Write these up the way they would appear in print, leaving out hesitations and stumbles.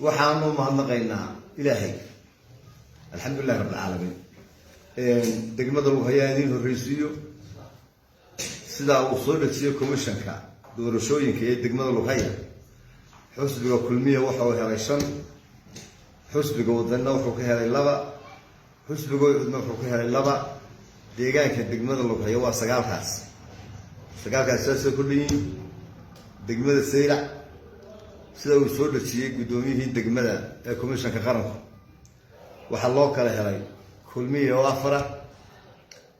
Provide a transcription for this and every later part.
waxaanu mahadnaqaynaa ilaahay alxamdulillahi rabbil caalamiin degmada lagu hayaa idin horreysiiyo sidaa uu soo dhajiyo komishanka doorashooyinka ee degmada lagu haya xusbiga kulmiya wuxuu helay 5 xusbiga wadana wuxuu ka helay 2 xusbiga wadana wuxuu ka helay 2 deegaanka degmada lagu haya waa 9kaas saasoo kordhin degmada Saylac sida uu soo dhajiyay gudoomiyihii degmada ee komishanka qaranka waxa loo kala helay kulmiye oo 4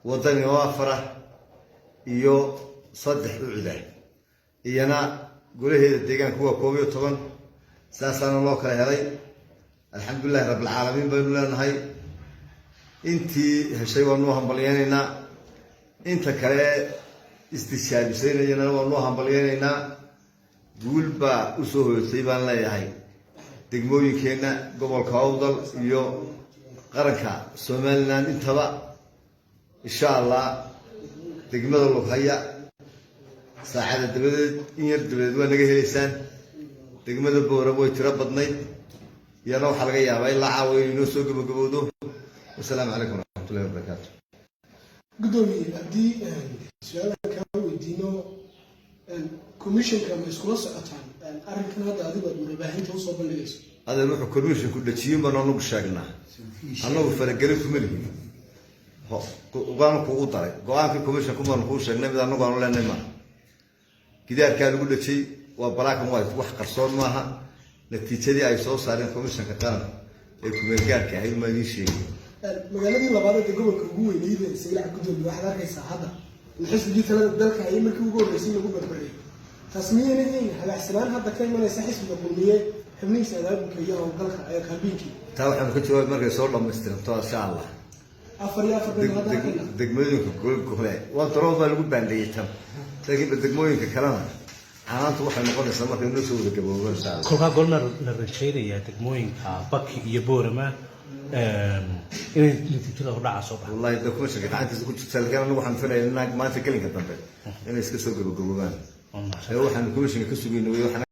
wadani oo 4 iyo 3 ucida iyana golaheeda deegaanka waa 11 saasana loo kala helay alxamdulillahi rabbil caalamiin baynu leenahay intii heshay waa noo hambalyeynayna inta kale istishaabisayna waa noo hambalyeynayna guulba u soo hoosay baan leeyahay degmooyinkeena gobolka Awdal iyo qaranka Soomaaliland intaba insha Allah degmada lagu haya saacada dabadeed in yar dabadeed waa naga heleysaan degmada Booramo way tiro badnayd iyana waxa laga yaabaa in la caawiyo inoo soo gabagabowdo assalaamu calaykum warahmatullahi wabarakaatuh gudoomiye hadii su'aalaha ka weydiino komishanka ma isku socotaan arrinkan hadda adiga warbaahinta u soo bandhigayso هذا روح كوميشن كل شيء ما نقول شغلنا أنا وفرقنا في ملك وقام كوطري قام في كوميشن كم نقول شغلنا بدنا نقول ولا نما كذا كان يقول شيء وبراكم وايد واحد قصور معها نتيجة دي أي صوص صار كوميشن كتان الكوميشن كهاي ما يشي مجالدي لبعض تجربة كوجو اللي يبي سيلع كده الواحد ركز هذا نحس دي ثلاث دلك هاي ملك كوجو رئيسين كوجو بري تصميم نهين هذا احتمال هذا كان من يسحس بالقومية حملين سلام كياه وقلق كهبينكي تاو إحنا كنت جواب مرة صور لما استلمتها إن شاء الله أفريا هذا دقموين كل كهلاء وتروض اللي قد بنديتهم لكن بدقموين كلامها أنا أتوقع إنه قلنا سمك الناس هو ذكبوا إن شاء الله كل قلنا للرجال يا دقموين كبكي يبور ما إن نتيجة رعا صباح والله دقموش كنت عندي كنت تسأل أنا وحن فينا إنك ما تكلم كتنبه إن إسكسو جبوا هو حن كوميشن كسبوا إنه